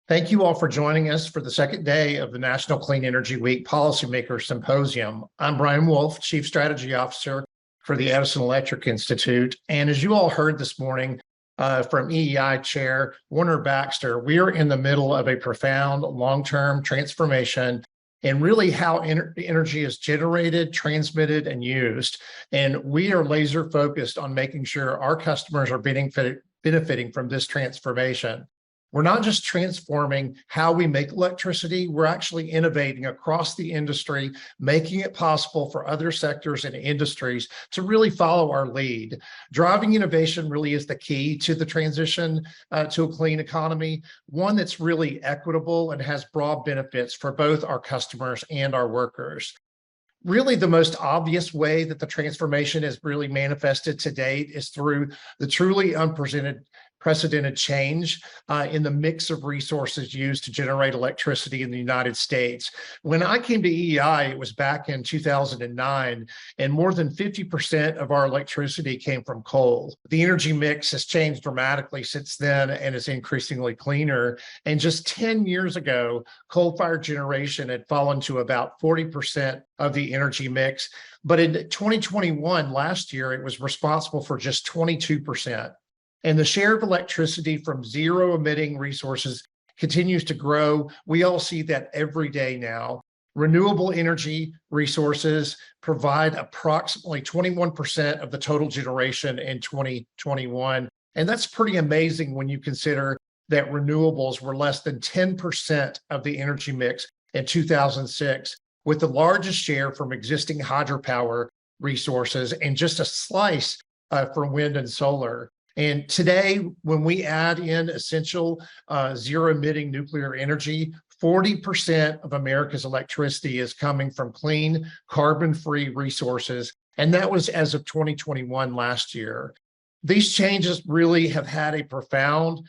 Thank you all for joining us for the second day of the National Clean Energy Week Policymaker Symposium. I'm Brian Wolff, Chief Strategy Officer for the Edison Electric Institute. And as you all heard this morning from EEI Chair Warner Baxter, we are in the middle of a profound long-term transformation and really how energy is generated, transmitted, and used. And we are laser focused on making sure our customers are benefiting from this transformation. We're not just transforming how we make electricity, we're actually innovating across the industry, making it possible for other sectors and industries to really follow our lead. Driving innovation really is the key to the transition to a clean economy, one that's really equitable and has broad benefits for both our customers and our workers. Really, the most obvious way that the transformation is really manifested to date is through the truly unprecedented change in the mix of resources used to generate electricity in the United States. When I came to EEI, it was back in 2009, and more than 50% of our electricity came from coal. The energy mix has changed dramatically since then and is increasingly cleaner. And just 10 years ago, coal-fired generation had fallen to about 40% of the energy mix. But in 2021, last year, it was responsible for just 22%. And the share of electricity from zero emitting resources continues to grow. We all see that every day now. Renewable energy resources provide approximately 21% of the total generation in 2021. And that's pretty amazing when you consider that renewables were less than 10% of the energy mix in 2006, with the largest share from existing hydropower resources and just a slice from wind and solar. And today, when we add in essential zero-emitting nuclear energy, 40% of America's electricity is coming from clean, carbon-free resources, and that was as of 2021 last year. These changes really have had a profound,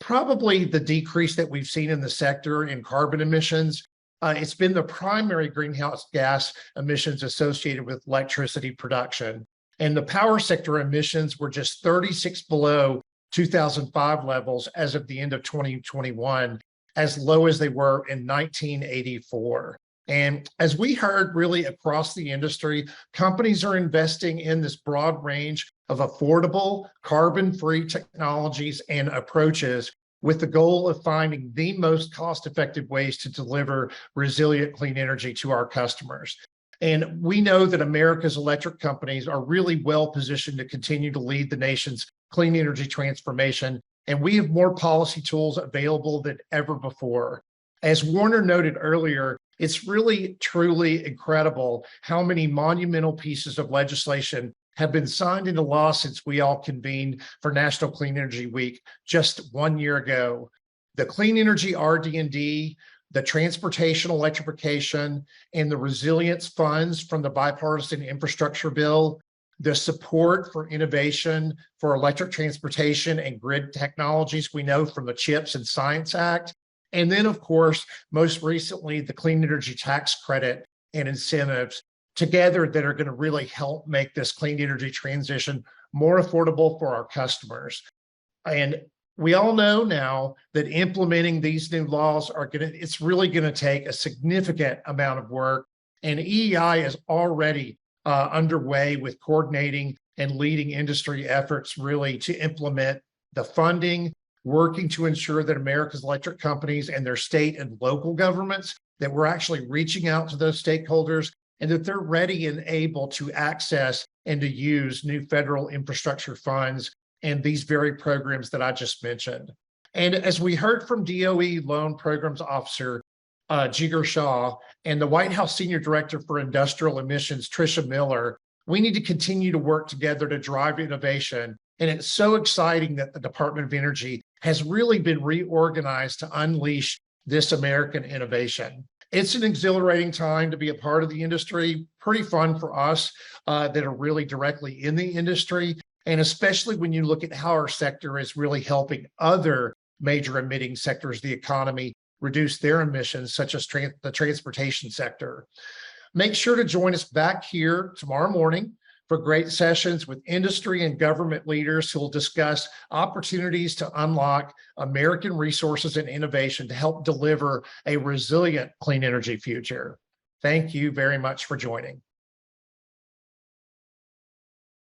probably the decrease that we've seen in the sector in carbon emissions. It's been the primary greenhouse gas emissions associated with electricity production. And the power sector emissions were just 36 below 2005 levels as of the end of 2021, as low as they were in 1984. And as we heard really across the industry, companies are investing in this broad range of affordable, carbon-free technologies and approaches with the goal of finding the most cost-effective ways to deliver resilient clean energy to our customers. And we know that America's electric companies are really well positioned to continue to lead the nation's clean energy transformation, and we have more policy tools available than ever before. As Warner noted earlier, it's really truly incredible how many monumental pieces of legislation have been signed into law since we all convened for National Clean Energy Week just 1 year ago. The Clean Energy RD&D, the transportation electrification, and the resilience funds from the bipartisan infrastructure bill, the support for innovation for electric transportation and grid technologies we know from the CHIPS and Science Act, and then, of course, most recently, the clean energy tax credit and incentives together that are going to really help make this clean energy transition more affordable for our customers. And we all know now that implementing these new laws it's really going to take a significant amount of work. And EEI is already underway with coordinating and leading industry efforts really to implement the funding, working to ensure that America's electric companies and their state and local governments, that we're actually reaching out to those stakeholders and that they're ready and able to access and to use new federal infrastructure funds and these very programs that I just mentioned. And as we heard from DOE Loan Programs Officer Jigar Shah and the White House Senior Director for Industrial Emissions, Tricia Miller, we need to continue to work together to drive innovation. And it's so exciting that the Department of Energy has really been reorganized to unleash this American innovation. It's an exhilarating time to be a part of the industry, pretty fun for us that are really directly in the industry. And especially when you look at how our sector is really helping other major emitting sectors of the economy reduce their emissions, such as the transportation sector. Make sure to join us back here tomorrow morning for great sessions with industry and government leaders who will discuss opportunities to unlock American resources and innovation to help deliver a resilient clean energy future. Thank you very much for joining.